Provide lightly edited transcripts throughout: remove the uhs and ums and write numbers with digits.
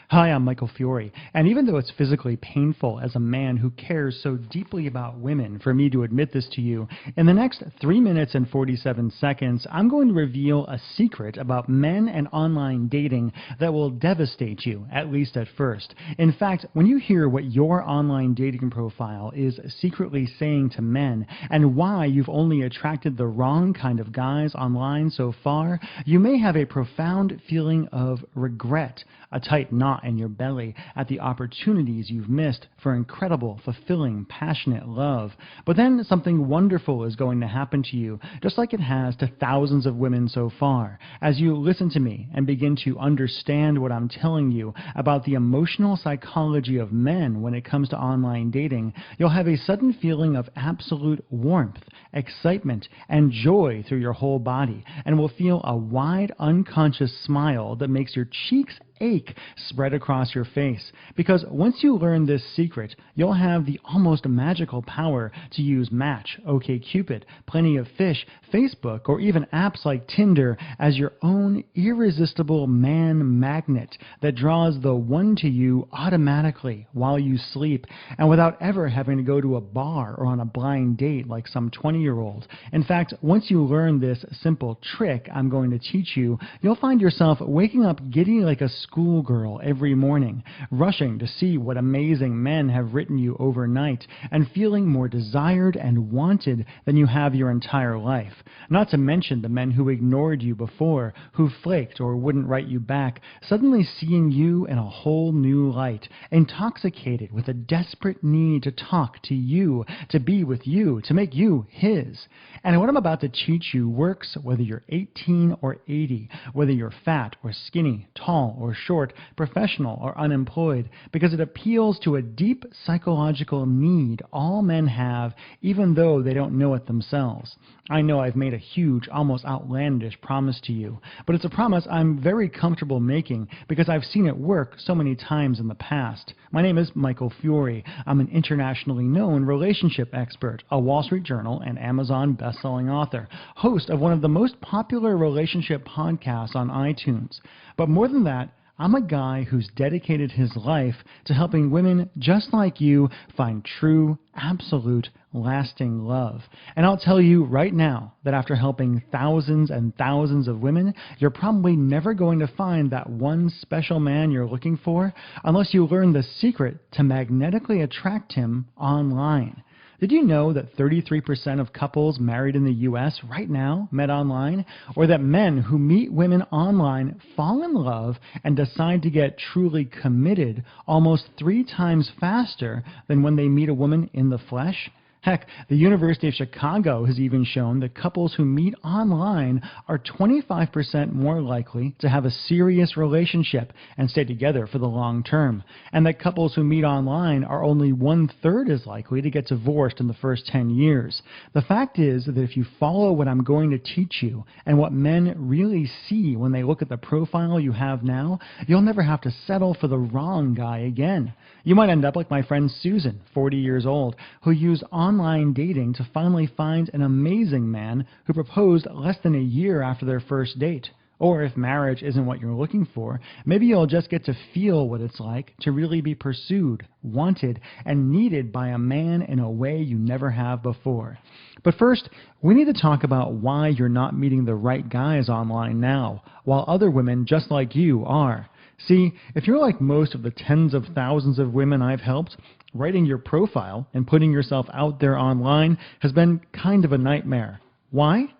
Hi, I'm Michael Fiore, and even though it's physically painful as a man who cares so deeply about women for me to admit this to you, in the next 3 minutes and 47 seconds, I'm going to reveal a secret about men and online dating that will devastate you, at least at first. In fact, when you hear what your online dating profile is secretly saying to men and why you've only attracted the wrong kind of guys online so far, you may have a profound feeling of regret, a tight knot in your belly at the opportunities you've missed for incredible, fulfilling, passionate love. But then something wonderful is going to happen to you, just like it has to thousands of women so far. As you listen to me and begin to understand what I'm telling you about the emotional psychology of men when it comes to online dating, you'll have a sudden feeling of absolute warmth, excitement, and joy through your whole body, and will feel a wide, unconscious smile that makes your cheeks ache spread across your face. Because once you learn this secret, you'll have the almost magical power to use Match, OkCupid, Plenty of Fish, Facebook, or even apps like Tinder as your own irresistible man magnet that draws the one to you automatically while you sleep and without ever having to go to a bar or on a blind date like some 20-year-old. In fact, once you learn this simple trick I'm going to teach you, you'll find yourself waking up giddy like a schoolgirl every morning, rushing to see what amazing men have written you overnight, and feeling more desired and wanted than you have your entire life. Not to mention the men who ignored you before, who flaked or wouldn't write you back, suddenly seeing you in a whole new light, intoxicated with a desperate need to talk to you, to be with you, to make you his. And what I'm about to teach you works whether you're 18 or 80, whether you're fat or skinny, tall or short, professional or unemployed, because it appeals to a deep psychological need all men have, even though they don't know it themselves. I know I've made a huge, almost outlandish promise to you, but it's a promise I'm very comfortable making because I've seen it work so many times in the past. My name is Michael Fiore. I'm an internationally known relationship expert, a Wall Street Journal and Amazon best-selling author, host of one of the most popular relationship podcasts on iTunes. But more than that, I'm a guy who's dedicated his life to helping women just like you find true, absolute, lasting love. And I'll tell you right now that after helping thousands and thousands of women, you're probably never going to find that one special man you're looking for unless you learn the secret to magnetically attract him online. Did you know that 33% of couples married in the U.S. right now met online? Or that men who meet women online fall in love and decide to get truly committed almost 3 times faster than when they meet a woman in the flesh? Heck, the University of Chicago has even shown that couples who meet online are 25% more likely to have a serious relationship and stay together for the long term, and that couples who meet online are only 1/3 as likely to get divorced in the first 10 years. The fact is that if you follow what I'm going to teach you and what men really see when they look at the profile you have now, you'll never have to settle for the wrong guy again. You might end up like my friend Susan, 40 years old, who used online dating to finally find an amazing man who proposed less than a year after their first date. Or if marriage isn't what you're looking for, maybe you'll just get to feel what it's like to really be pursued, wanted, and needed by a man in a way you never have before. But first, we need to talk about why you're not meeting the right guys online now, while other women just like you are. See, if you're like most of the tens of thousands of women I've helped, writing your profile and putting yourself out there online has been kind of a nightmare. Why?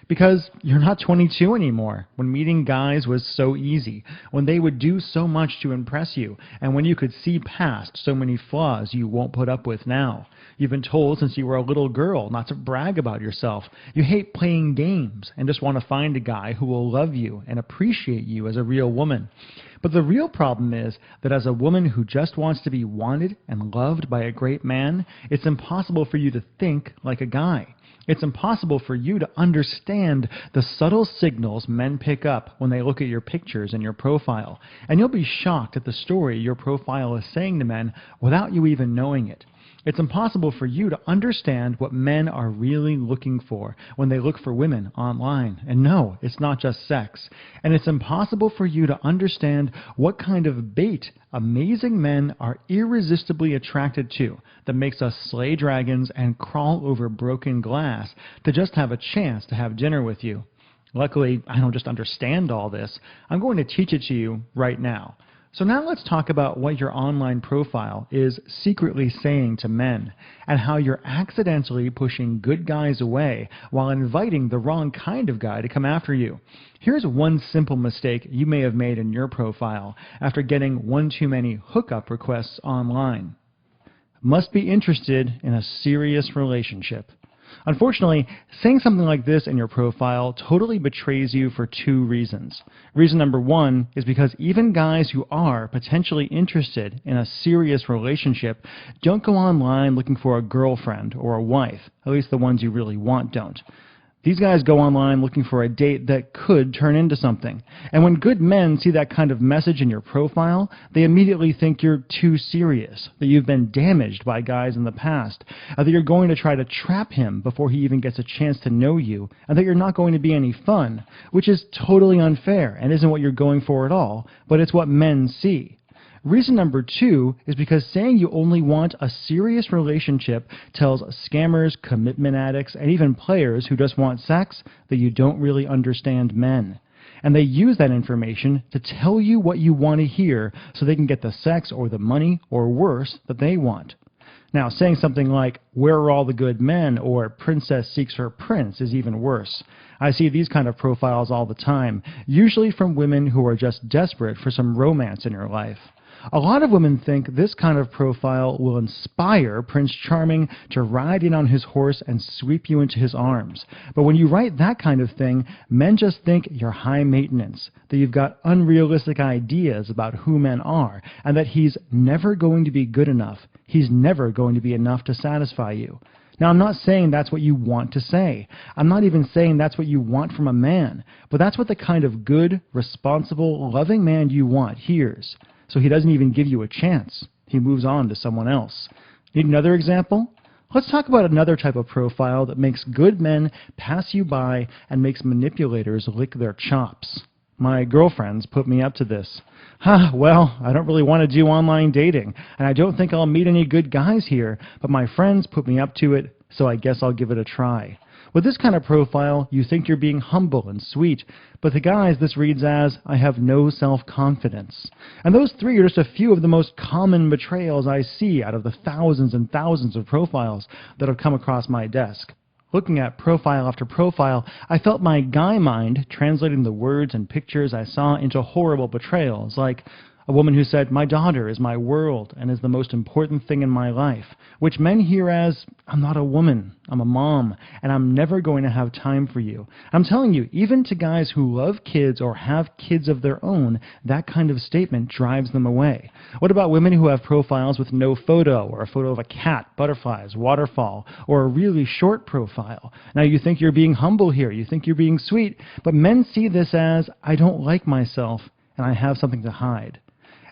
Because you're not 22 anymore, when meeting guys was so easy, when they would do so much to impress you, and when you could see past so many flaws you won't put up with now. You've been told since you were a little girl not to brag about yourself. You hate playing games and just want to find a guy who will love you and appreciate you as a real woman. But the real problem is that as a woman who just wants to be wanted and loved by a great man, it's impossible for you to think like a guy. It's impossible for you to understand the subtle signals men pick up when they look at your pictures and your profile. And you'll be shocked at the story your profile is saying to men without you even knowing it. It's impossible for you to understand what men are really looking for when they look for women online. And no, it's not just sex. And it's impossible for you to understand what kind of bait amazing men are irresistibly attracted to that makes us slay dragons and crawl over broken glass to just have a chance to have dinner with you. Luckily, I don't just understand all this. I'm going to teach it to you right now. So now let's talk about what your online profile is secretly saying to men and how you're accidentally pushing good guys away while inviting the wrong kind of guy to come after you. Here's one simple mistake you may have made in your profile after getting one too many hookup requests online. Must be interested in a serious relationship. Unfortunately, saying something like this in your profile totally betrays you for two reasons. Reason number one is because even guys who are potentially interested in a serious relationship don't go online looking for a girlfriend or a wife. At least the ones you really want don't. These guys go online looking for a date that could turn into something. And when good men see that kind of message in your profile, they immediately think you're too serious, that you've been damaged by guys in the past, that you're going to try to trap him before he even gets a chance to know you, and that you're not going to be any fun, which is totally unfair and isn't what you're going for at all, but it's what men see. Reason number two is because saying you only want a serious relationship tells scammers, commitment addicts, and even players who just want sex that you don't really understand men. And they use that information to tell you what you want to hear so they can get the sex or the money or worse that they want. Now, saying something like, "Where are all the good men?" or "Princess seeks her prince" is even worse. I see these kind of profiles all the time, usually from women who are just desperate for some romance in your life. A lot of women think this kind of profile will inspire Prince Charming to ride in on his horse and sweep you into his arms. But when you write that kind of thing, men just think you're high maintenance, that you've got unrealistic ideas about who men are, and that he's never going to be good enough. He's never going to be enough to satisfy you. Now, I'm not saying that's what you want to say. I'm not even saying that's what you want from a man. But that's what the kind of good, responsible, loving man you want hears. So he doesn't even give you a chance. He moves on to someone else. Need another example? Let's talk about another type of profile that makes good men pass you by and makes manipulators lick their chops. My girlfriends put me up to this. Well, I don't really want to do online dating, and I don't think I'll meet any good guys here, but my friends put me up to it, so I guess I'll give it a try. With this kind of profile, you think you're being humble and sweet, but to guys this reads as, "I have no self-confidence." And those three are just a few of the most common betrayals I see out of the thousands and thousands of profiles that have come across my desk. Looking at profile after profile, I felt my guy mind translating the words and pictures I saw into horrible betrayals, like a woman who said, "My daughter is my world and is the most important thing in my life," which men hear as, "I'm not a woman, I'm a mom, and I'm never going to have time for you." I'm telling you, even to guys who love kids or have kids of their own, that kind of statement drives them away. What about women who have profiles with no photo, or a photo of a cat, butterflies, waterfall, or a really short profile? Now you think you're being humble here, you think you're being sweet, but men see this as, "I don't like myself, and I have something to hide."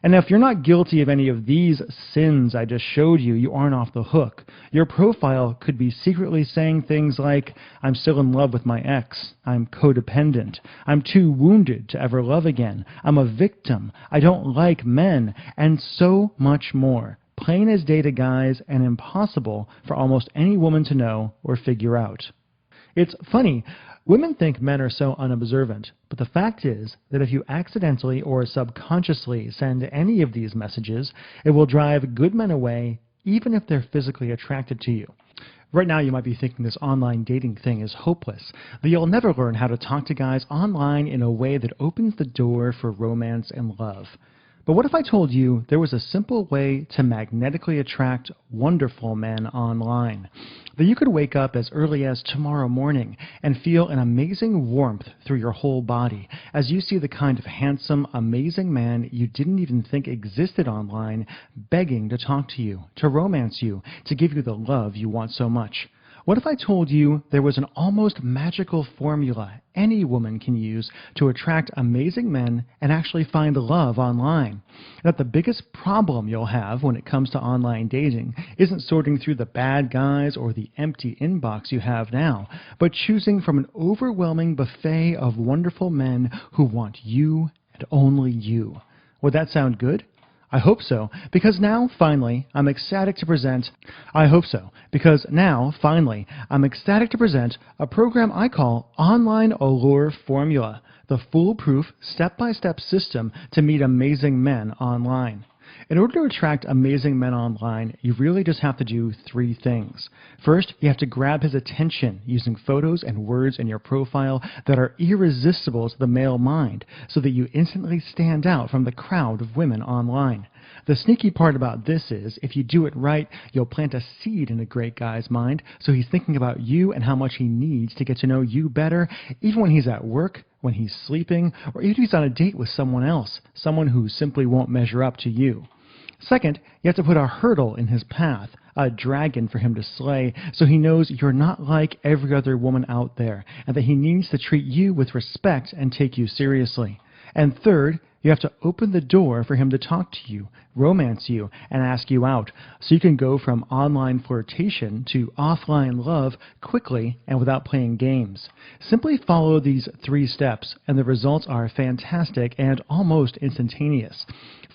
And if you're not guilty of any of these sins I just showed you, you aren't off the hook. Your profile could be secretly saying things like, "I'm still in love with my ex. I'm codependent. I'm too wounded to ever love again. I'm a victim. I don't like men," and so much more. Plain as day to guys and impossible for almost any woman to know or figure out. It's funny. Women think men are so unobservant, but the fact is that if you accidentally or subconsciously send any of these messages, it will drive good men away, even if they're physically attracted to you. Right now you might be thinking this online dating thing is hopeless, that you'll never learn how to talk to guys online in a way that opens the door for romance and love. But what if I told you there was a simple way to magnetically attract wonderful men online? That you could wake up as early as tomorrow morning and feel an amazing warmth through your whole body as you see the kind of handsome, amazing man you didn't even think existed online begging to talk to you, to romance you, to give you the love you want so much. What if I told you there was an almost magical formula any woman can use to attract amazing men and actually find love online? That the biggest problem you'll have when it comes to online dating isn't sorting through the bad guys or the empty inbox you have now, but choosing from an overwhelming buffet of wonderful men who want you and only you. Would that sound good? I hope so, because now, finally, I'm ecstatic to present a program I call Online Allure Formula, the foolproof, step-by-step system to meet amazing men online. In order to attract amazing men online, you really just have to do three things. First, you have to grab his attention using photos and words in your profile that are irresistible to the male mind, so that you instantly stand out from the crowd of women online. The sneaky part about this is, if you do it right, you'll plant a seed in a great guy's mind, so he's thinking about you and how much he needs to get to know you better, even when he's at work, when he's sleeping, or even if he's on a date with someone else, someone who simply won't measure up to you. Second, you have to put a hurdle in his path, a dragon for him to slay, so he knows you're not like every other woman out there, and that he needs to treat you with respect and take you seriously. And third, you have to open the door for him to talk to you, romance you, and ask you out, so you can go from online flirtation to offline love quickly and without playing games. Simply follow these three steps, and the results are fantastic and almost instantaneous.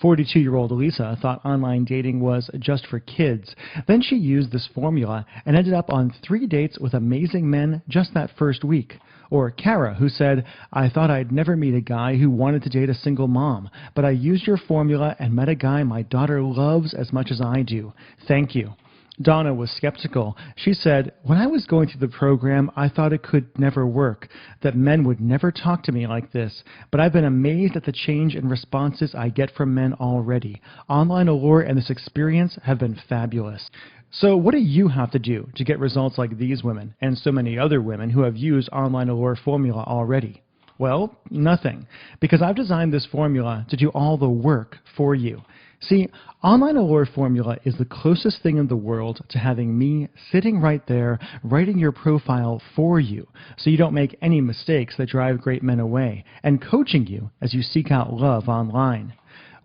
42-year-old Lisa thought online dating was just for kids. Then she used this formula and ended up on 3 dates with amazing men just that first week. Or Kara, who said, I thought I'd never meet a guy who wanted to date a single mom, but I used your formula and met a guy my daughter loves as much as I do. Thank you. Donna was skeptical. She said, when I was going through the program, I thought it could never work, that men would never talk to me like this, but I've been amazed at the change in responses I get from men already. Online Allure and this experience have been fabulous. So what do you have to do to get results like these women and so many other women who have used Online Allure formula already? Well, nothing, because I've designed this formula to do all the work for you. See, Online Allure Formula is the closest thing in the world to having me sitting right there writing your profile for you, so you don't make any mistakes that drive great men away, and coaching you as you seek out love online.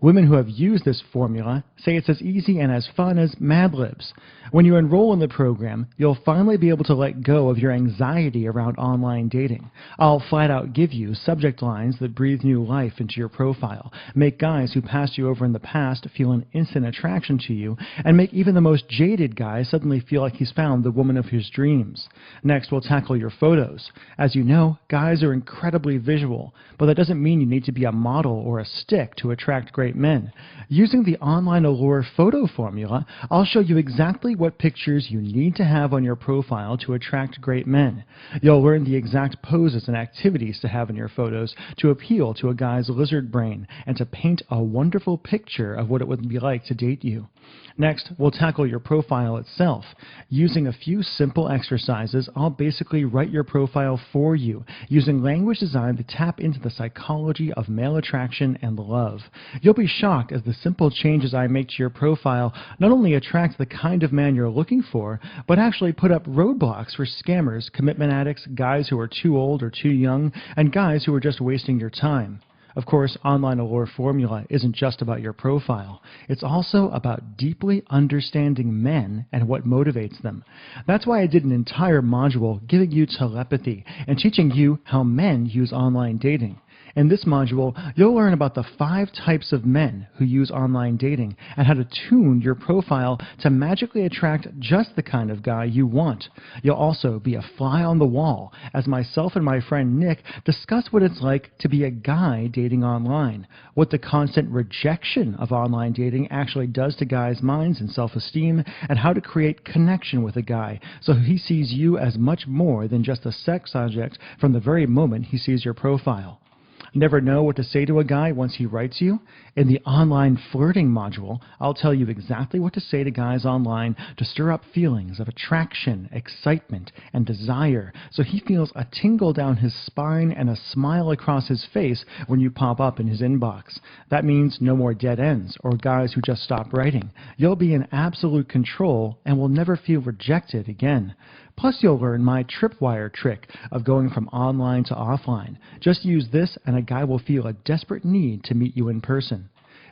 Women who have used this formula say it's as easy and as fun as Mad Libs. When you enroll in the program, you'll finally be able to let go of your anxiety around online dating. I'll flat out give you subject lines that breathe new life into your profile, make guys who passed you over in the past feel an instant attraction to you, and make even the most jaded guy suddenly feel like he's found the woman of his dreams. Next, we'll tackle your photos. As you know, guys are incredibly visual, but that doesn't mean you need to be a model or a stick to attract great men. Using the Online Allure photo formula, I'll show you exactly what pictures you need to have on your profile to attract great men. You'll learn the exact poses and activities to have in your photos to appeal to a guy's lizard brain and to paint a wonderful picture of what it would be like to date you. Next, we'll tackle your profile itself. Using a few simple exercises, I'll basically write your profile for you, using language designed to tap into the psychology of male attraction and love. You'll be shocked as the simple changes I make to your profile not only attract the kind of man you're looking for, but actually put up roadblocks for scammers, commitment addicts, guys who are too old or too young, and guys who are just wasting your time. Of course, Online Allure Formula isn't just about your profile. It's also about deeply understanding men and what motivates them. That's why I did an entire module giving you telepathy and teaching you how men use online dating. In this module, you'll learn about the 5 types of men who use online dating and how to tune your profile to magically attract just the kind of guy you want. You'll also be a fly on the wall as myself and my friend Nick discuss what it's like to be a guy dating online, what the constant rejection of online dating actually does to guys' minds and self-esteem, and how to create connection with a guy so he sees you as much more than just a sex object from the very moment he sees your profile. Never know what to say to a guy once he writes you? In the online flirting module, I'll tell you exactly what to say to guys online to stir up feelings of attraction, excitement, and desire, so he feels a tingle down his spine and a smile across his face when you pop up in his inbox. That means no more dead ends or guys who just stop writing. You'll be in absolute control and will never feel rejected again. Plus, you'll learn my tripwire trick of going from online to offline. Just use this and a guy will feel a desperate need to meet you in person.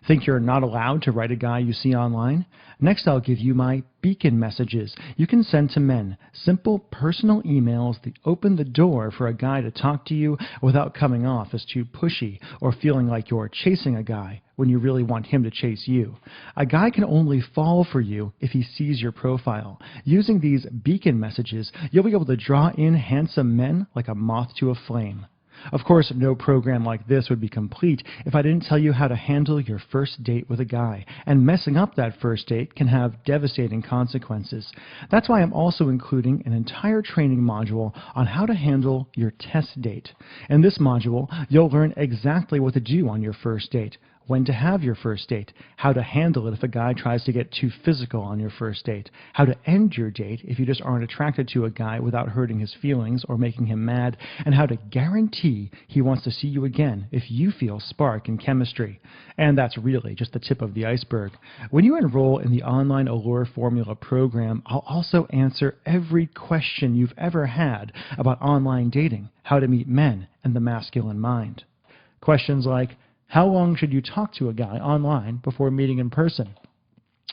Think you're not allowed to write a guy you see online? Next, I'll give you my beacon messages you can send to men. Simple, personal emails that open the door for a guy to talk to you without coming off as too pushy or feeling like you're chasing a guy when you really want him to chase you. A guy can only fall for you if he sees your profile. Using these beacon messages, you'll be able to draw in handsome men like a moth to a flame. Of course, no program like this would be complete if I didn't tell you how to handle your first date with a guy, and messing up that first date can have devastating consequences. That's why I'm also including an entire training module on how to handle your test date. In this module, you'll learn exactly what to do on your first date, when to have your first date, how to handle it if a guy tries to get too physical on your first date, how to end your date if you just aren't attracted to a guy without hurting his feelings or making him mad, and how to guarantee he wants to see you again if you feel spark and chemistry. And that's really just the tip of the iceberg. When you enroll in the Online Allure Formula program, I'll also answer every question you've ever had about online dating, how to meet men, and the masculine mind. Questions like, how long should you talk to a guy online before meeting in person?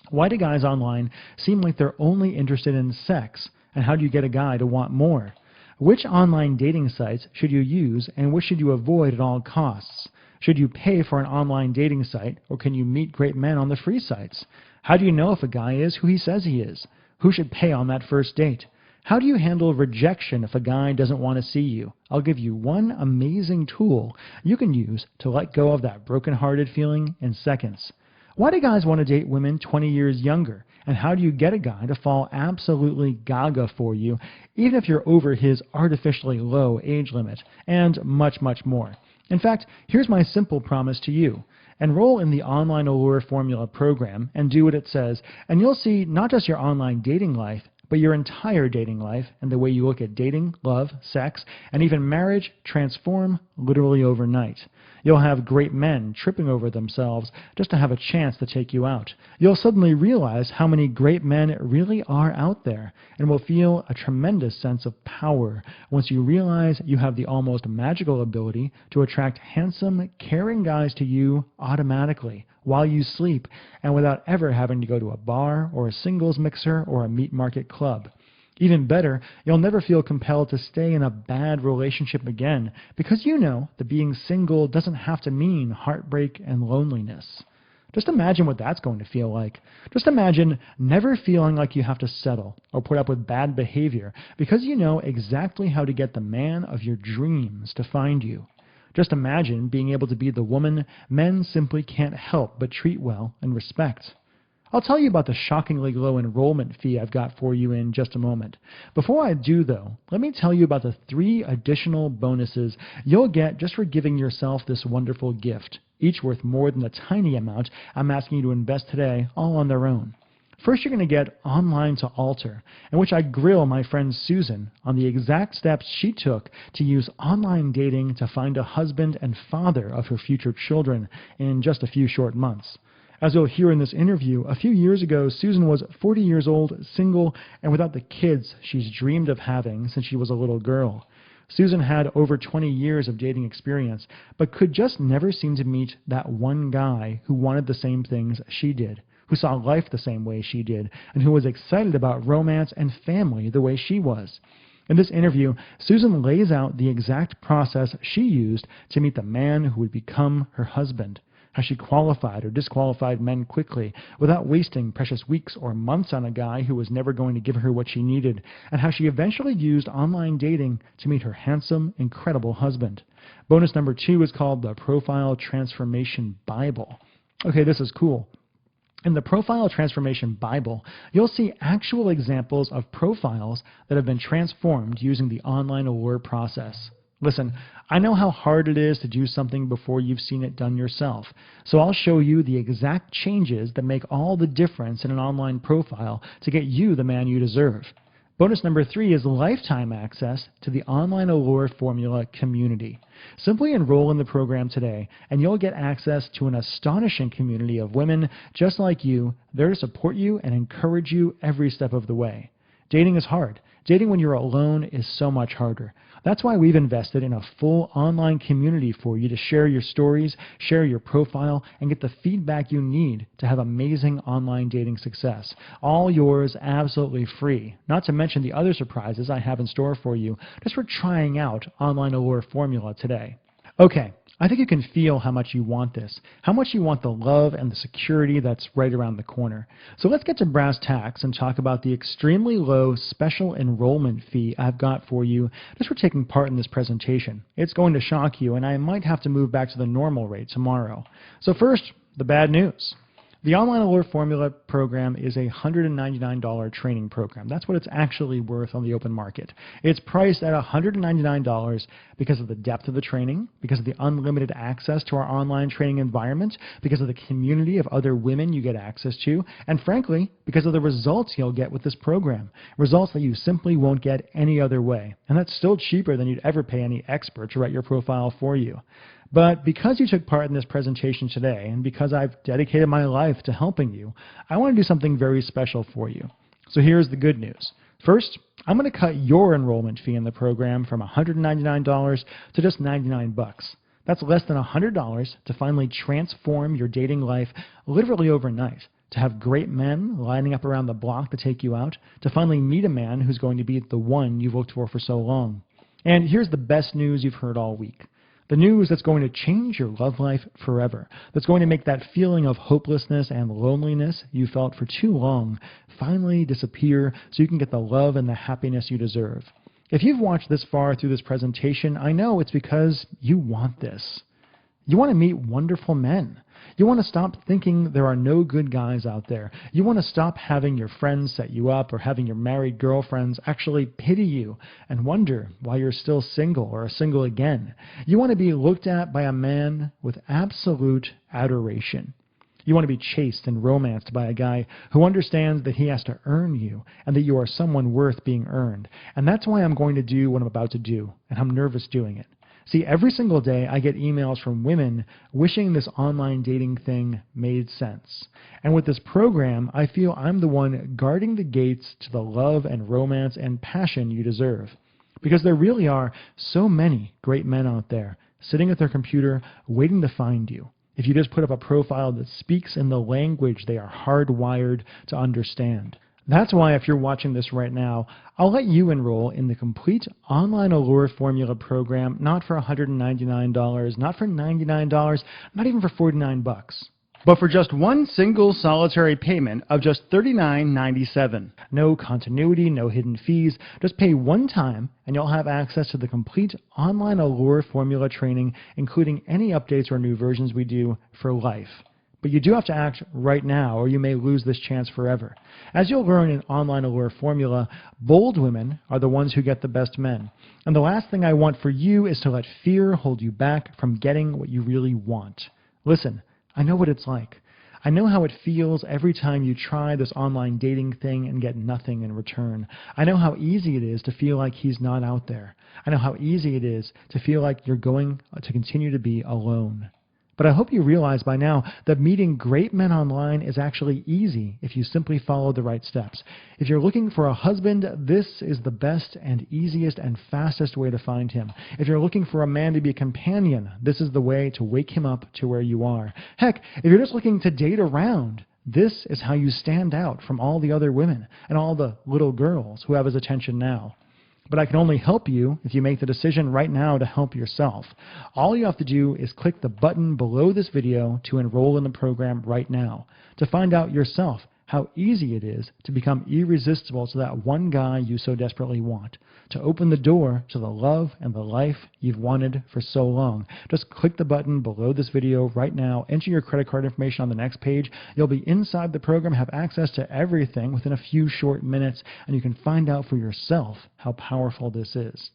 Why do guys online seem like they're only interested in sex? And how do you get a guy to want more? Which online dating sites should you use and which should you avoid at all costs? Should you pay for an online dating site or can you meet great men on the free sites? How do you know if a guy is who he says he is? Who should pay on that first date? How do you handle rejection if a guy doesn't want to see you? I'll give you one amazing tool you can use to let go of that broken-hearted feeling in seconds. Why do guys want to date women 20 years younger? And how do you get a guy to fall absolutely gaga for you, even if you're over his artificially low age limit? And much, much more. In fact, here's my simple promise to you. Enroll in the Online Allure Formula program and do what it says, and you'll see not just your online dating life, but your entire dating life and the way you look at dating, love, sex, and even marriage transform literally overnight. You'll have great men tripping over themselves just to have a chance to take you out. You'll suddenly realize how many great men really are out there and will feel a tremendous sense of power once you realize you have the almost magical ability to attract handsome, caring guys to you automatically while you sleep and without ever having to go to a bar or a singles mixer or a meat market club. Even better, you'll never feel compelled to stay in a bad relationship again because you know that being single doesn't have to mean heartbreak and loneliness. Just imagine what that's going to feel like. Just imagine never feeling like you have to settle or put up with bad behavior because you know exactly how to get the man of your dreams to find you. Just imagine being able to be the woman men simply can't help but treat well and respect. I'll tell you about the shockingly low enrollment fee I've got for you in just a moment. Before I do, though, let me tell you about the 3 additional bonuses you'll get just for giving yourself this wonderful gift, each worth more than the tiny amount I'm asking you to invest today, all on their own. First, you're going to get Online to Alter, in which I grill my friend Susan on the exact steps she took to use online dating to find a husband and father of her future children in just a few short months. As you'll hear in this interview, a few years ago, Susan was 40 years old, single, and without the kids she's dreamed of having since she was a little girl. Susan had over 20 years of dating experience, but could just never seem to meet that one guy who wanted the same things she did, who saw life the same way she did, and who was excited about romance and family the way she was. In this interview, Susan lays out the exact process she used to meet the man who would become her husband, how she qualified or disqualified men quickly without wasting precious weeks or months on a guy who was never going to give her what she needed, and how she eventually used online dating to meet her handsome, incredible husband. Bonus number 2 is called the Profile Transformation Bible. Okay, this is cool. In the Profile Transformation Bible, you'll see actual examples of profiles that have been transformed using the Online Allure process. Listen, I know how hard it is to do something before you've seen it done yourself, so I'll show you the exact changes that make all the difference in an online profile to get you the man you deserve. Bonus number 3 is lifetime access to the Online Allure Formula community. Simply enroll in the program today, and you'll get access to an astonishing community of women just like you, there to support you and encourage you every step of the way. Dating is hard. Dating when you're alone is so much harder. That's why we've invested in a full online community for you to share your stories, share your profile, and get the feedback you need to have amazing online dating success. All yours absolutely free. Not to mention the other surprises I have in store for you just for trying out Online Allure Formula today. Okay, I think you can feel how much you want this, how much you want the love and the security that's right around the corner. So let's get to brass tacks and talk about the extremely low special enrollment fee I've got for you just for taking part in this presentation. It's going to shock you, and I might have to move back to the normal rate tomorrow. So first, the bad news. The Online Allure Formula program is a $199 training program. That's what it's actually worth on the open market. It's priced at $199 because of the depth of the training, because of the unlimited access to our online training environment, because of the community of other women you get access to, and frankly, because of the results you'll get with this program. Results that you simply won't get any other way. And that's still cheaper than you'd ever pay any expert to write your profile for you. But because you took part in this presentation today, and because I've dedicated my life to helping you, I want to do something very special for you. So here's the good news. First, I'm going to cut your enrollment fee in the program from $199 to just $99. That's less than $100 to finally transform your dating life literally overnight, to have great men lining up around the block to take you out, to finally meet a man who's going to be the one you've looked for so long. And here's the best news you've heard all week. The news that's going to change your love life forever, that's going to make that feeling of hopelessness and loneliness you felt for too long finally disappear so you can get the love and the happiness you deserve. If you've watched this far through this presentation, I know it's because you want this. You want to meet wonderful men. You want to stop thinking there are no good guys out there. You want to stop having your friends set you up or having your married girlfriends actually pity you and wonder why you're still single or single again. You want to be looked at by a man with absolute adoration. You want to be chased and romanced by a guy who understands that he has to earn you and that you are someone worth being earned. And that's why I'm going to do what I'm about to do, and I'm nervous doing it. See, every single day I get emails from women wishing this online dating thing made sense. And with this program, I feel I'm the one guarding the gates to the love and romance and passion you deserve. Because there really are so many great men out there sitting at their computer waiting to find you. If you just put up a profile that speaks in the language they are hardwired to understand. That's why if you're watching this right now, I'll let you enroll in the complete Online Allure Formula program, not for $199, not for $99, not even for $49, but for just one single solitary payment of just $39.97. No continuity, no hidden fees. Just pay one time and you'll have access to the complete Online Allure Formula training, including any updates or new versions we do for life. But you do have to act right now or you may lose this chance forever. As you'll learn in Online Allure Formula, bold women are the ones who get the best men. And the last thing I want for you is to let fear hold you back from getting what you really want. Listen, I know what it's like. I know how it feels every time you try this online dating thing and get nothing in return. I know how easy it is to feel like he's not out there. I know how easy it is to feel like you're going to continue to be alone. But I hope you realize by now that meeting great men online is actually easy if you simply follow the right steps. If you're looking for a husband, this is the best and easiest and fastest way to find him. If you're looking for a man to be a companion, this is the way to wake him up to where you are. Heck, if you're just looking to date around, this is how you stand out from all the other women and all the little girls who have his attention now. But I can only help you if you make the decision right now to help yourself. All you have to do is click the button below this video to enroll in the program right now, to find out yourself how easy it is to become irresistible to that one guy you so desperately want, to open the door to the love and the life you've wanted for so long. Just click the button below this video right now, enter your credit card information on the next page. You'll be inside the program, have access to everything within a few short minutes, and you can find out for yourself how powerful this is.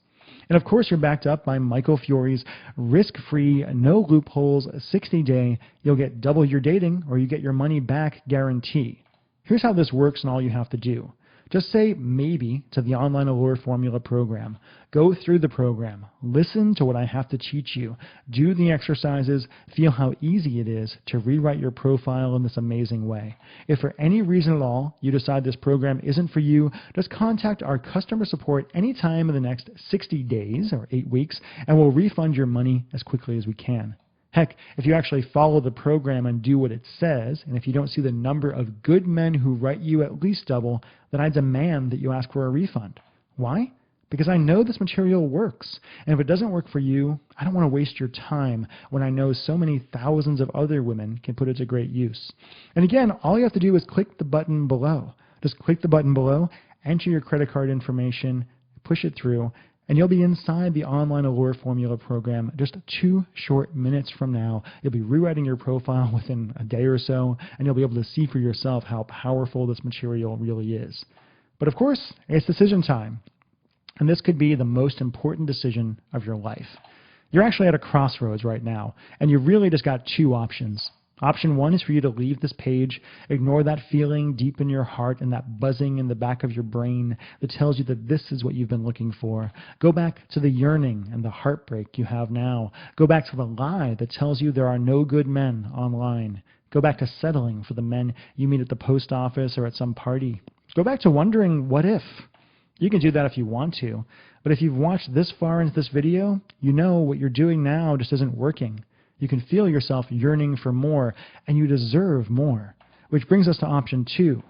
And of course, you're backed up by Michael Fiore's risk-free, no loopholes, 60-day, you'll get double your dating or you get your money back guarantee. Here's how this works and all you have to do. Just say maybe to the Online Allure Formula program. Go through the program. Listen to what I have to teach you. Do the exercises. Feel how easy it is to rewrite your profile in this amazing way. If for any reason at all you decide this program isn't for you, just contact our customer support anytime in the next 60 days or 8 weeks, and we'll refund your money as quickly as we can. Heck, if you actually follow the program and do what it says, and if you don't see the number of good men who write you at least double, then I demand that you ask for a refund. Why? Because I know this material works. And if it doesn't work for you, I don't want to waste your time when I know so many thousands of other women can put it to great use. And again, all you have to do is click the button below. Just click the button below, enter your credit card information, push it through, and you'll be inside the Online Allure Formula program just 2 short minutes from now. You'll be rewriting your profile within a day or so, and you'll be able to see for yourself how powerful this material really is. But of course, it's decision time. And this could be the most important decision of your life. You're actually at a crossroads right now, and you've really just got 2 options. Option 1 is for you to leave this page, ignore that feeling deep in your heart and that buzzing in the back of your brain that tells you that this is what you've been looking for. Go back to the yearning and the heartbreak you have now. Go back to the lie that tells you there are no good men online. Go back to settling for the men you meet at the post office or at some party. Go back to wondering, what if? You can do that if you want to, but if you've watched this far into this video, you know what you're doing now just isn't working. You can feel yourself yearning for more, and you deserve more. Which brings us to option 2.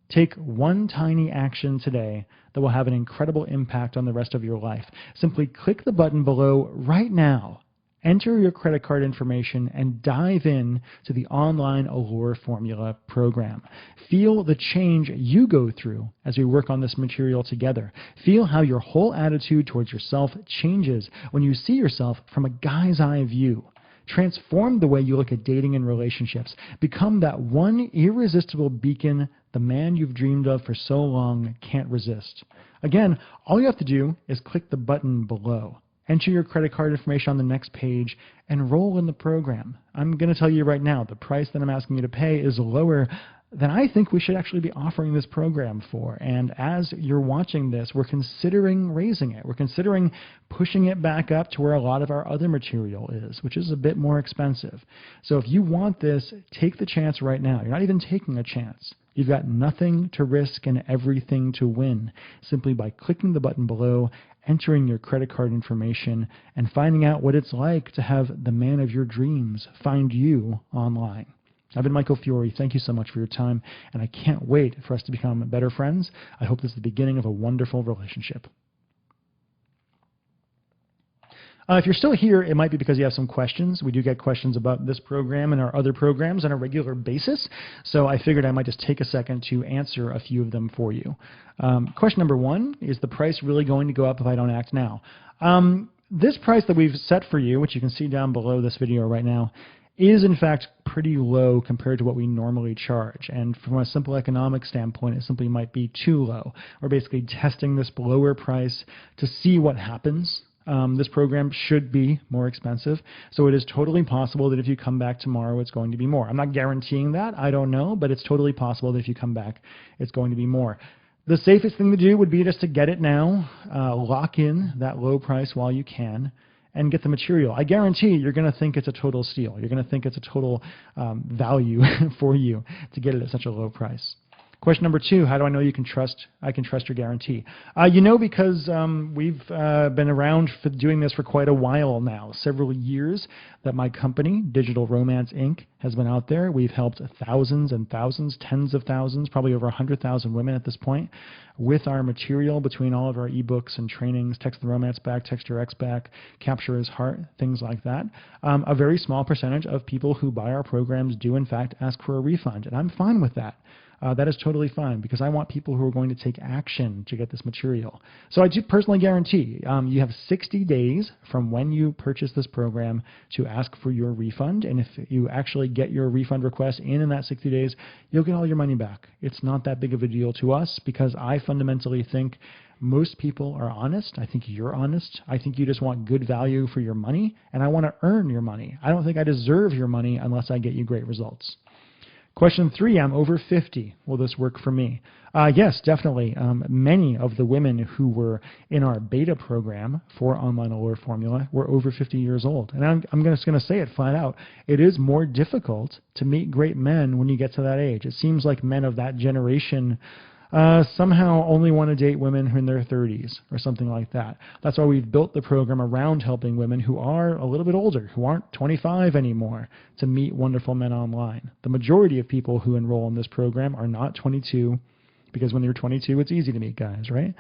Take one tiny action today that will have an incredible impact on the rest of your life. Simply click the button below right now, enter your credit card information, and dive in to the Online Allure Formula program. Feel the change you go through as we work on this material together. Feel how your whole attitude towards yourself changes when you see yourself from a guy's eye view. Transform the way you look at dating and relationships. Become that one irresistible beacon the man you've dreamed of for so long can't resist. Again, all you have to do is click the button below. Enter your credit card information on the next page, and enroll in the program. I'm going to tell you right now, the price that I'm asking you to pay is lower than I think we should actually be offering this program for. And as you're watching this, we're considering raising it. We're considering pushing it back up to where a lot of our other material is, which is a bit more expensive. So if you want this, take the chance right now. You're not even taking a chance. You've got nothing to risk and everything to win simply by clicking the button below, entering your credit card information, and finding out what it's like to have the man of your dreams find you online. I've been Michael Fiore. Thank you so much for your time, and I can't wait for us to become better friends. I hope this is the beginning of a wonderful relationship. If you're still here, it might be because you have some questions. We do get questions about this program and our other programs on a regular basis, so I figured I might just take a second to answer a few of them for you. Question number 1, is the price really going to go up if I don't act now? This price that we've set for you, which you can see down below this video right now, is in fact pretty low compared to what we normally charge. And from a simple economic standpoint, it simply might be too low. We're basically testing this lower price to see what happens. This program should be more expensive, so it is totally possible that if you come back tomorrow, it's going to be more. I'm not guaranteeing that. I don't know, but it's totally possible that if you come back, it's going to be more. The safest thing to do would be just to get it now, lock in that low price while you can, and get the material. I guarantee you're going to think it's a total steal. You're going to think it's a total value for you to get it at such a low price. Question number 2, how do I know I can trust your guarantee? You know, because we've been around for doing this for quite a while now, several years that my company, Digital Romance Inc., has been out there. We've helped thousands and thousands, tens of thousands, probably over 100,000 women at this point with our material between all of our ebooks and trainings, Text the Romance Back, Text Your Ex Back, Capture His Heart, things like that. A very small percentage of people who buy our programs do in fact ask for a refund, and I'm fine with that. That is totally fine because I want people who are going to take action to get this material. So I do personally guarantee you have 60 days from when you purchase this program to ask for your refund. And if you actually get your refund request in that 60 days, you'll get all your money back. It's not that big of a deal to us because I fundamentally think most people are honest. I think you're honest. I think you just want good value for your money, and I want to earn your money. I don't think I deserve your money unless I get you great results. Question 3, I'm over 50. Will this work for me? Yes, definitely. Many of the women who were in our beta program for Online Allure Formula were over 50 years old. And I'm just going to say it flat out. It is more difficult to meet great men when you get to that age. It seems like men of that generation somehow only want to date women who are in their 30s or something like that. That's why we've built the program around helping women who are a little bit older, who aren't 25 anymore, to meet wonderful men online. The majority of people who enroll in this program are not 22, because when you're 22, it's easy to meet guys, right?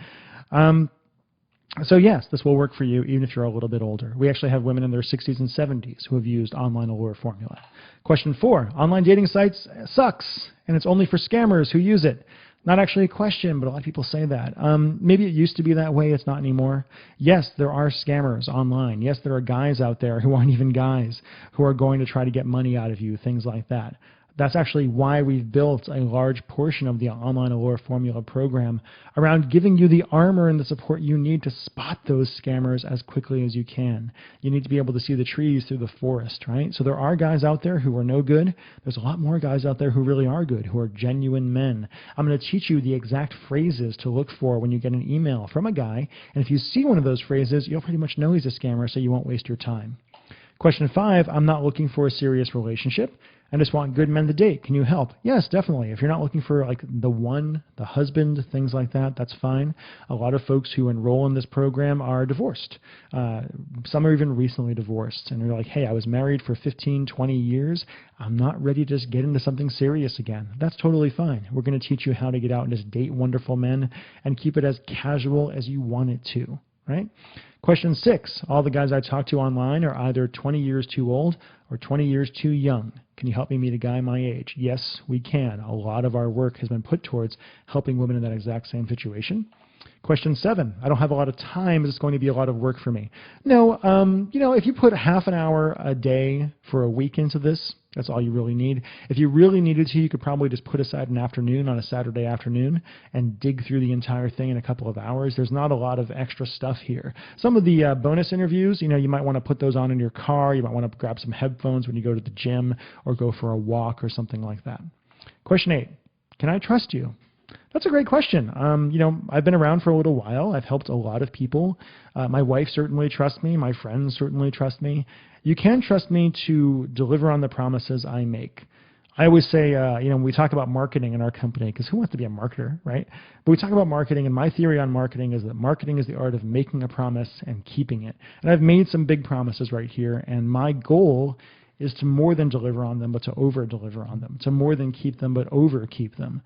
So yes, this will work for you even if you're a little bit older. We actually have women in their 60s and 70s who have used Online Allure Formula. Question 4, online dating sites sucks, and it's only for scammers who use it. Not actually a question, but a lot of people say that. Maybe it used to be that way. It's not anymore. Yes, there are scammers online. Yes, there are guys out there who aren't even guys who are going to try to get money out of you, things like that. That's actually why we've built a large portion of the Online Allure Formula program around giving you the armor and the support you need to spot those scammers as quickly as you can. You need to be able to see the trees through the forest, right? So there are guys out there who are no good. There's a lot more guys out there who really are good, who are genuine men. I'm going to teach you the exact phrases to look for when you get an email from a guy. And if you see one of those phrases, you'll pretty much know he's a scammer, so you won't waste your time. Question 5, I'm not looking for a serious relationship. I just want good men to date. Can you help? Yes, definitely. If you're not looking for like the one, the husband, things like that, that's fine. A lot of folks who enroll in this program are divorced. Some are even recently divorced. And they're like, hey, I was married for 15, 20 years. I'm not ready to just get into something serious again. That's totally fine. We're going to teach you how to get out and just date wonderful men and keep it as casual as you want it to, right? Question 6, all the guys I talk to online are either 20 years too old or 20 years too young. Can you help me meet a guy my age? Yes, we can. A lot of our work has been put towards helping women in that exact same situation. Question 7, I don't have a lot of time. Is this going to be a lot of work for me? No, if you put half an hour a day for a week into this, that's all you really need. If you really needed to, you could probably just put aside an afternoon on a Saturday afternoon and dig through the entire thing in a couple of hours. There's not a lot of extra stuff here. Some of the bonus interviews, you might want to put those on in your car. You might want to grab some headphones when you go to the gym or go for a walk or something like that. Question 8, can I trust you? That's a great question. I've been around for a little while. I've helped a lot of people. My wife certainly trusts me. My friends certainly trust me. You can trust me to deliver on the promises I make. I always say, we talk about marketing in our company, because who wants to be a marketer, right? But we talk about marketing, and my theory on marketing is that marketing is the art of making a promise and keeping it. And I've made some big promises right here, and my goal is to more than deliver on them, but to over-deliver on them, to more than keep them, but over-keep them.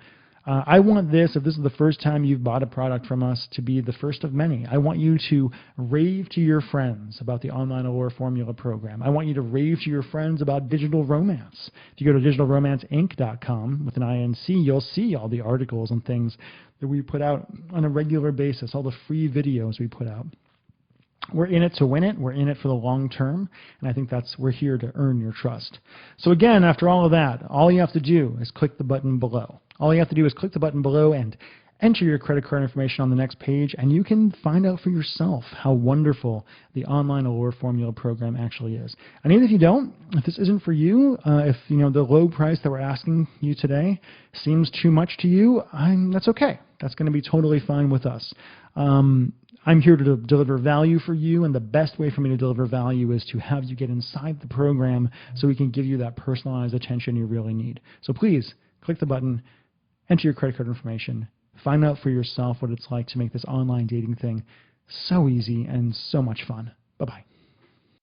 I want this, if this is the first time you've bought a product from us, to be the first of many. I want you to rave to your friends about the Online Allure Formula program. I want you to rave to your friends about digital romance. If you go to digitalromanceinc.com with an INC, you'll see all the articles and things that we put out on a regular basis, all the free videos we put out. We're in it to win it. We're in it for the long term, and I think we're here to earn your trust. So again, after all of that, all you have to do is click the button below. All you have to do is click the button below and enter your credit card information on the next page, and you can find out for yourself how wonderful the Online Allure Formula program actually is. And even if you don't, if this isn't for you, if the low price that we're asking you today seems too much to you, that's okay. That's going to be totally fine with us. I'm here to deliver value for you, and the best way for me to deliver value is to have you get inside the program so we can give you that personalized attention you really need. So please, click the button, enter your credit card information, find out for yourself what it's like to make this online dating thing so easy and so much fun. Bye-bye.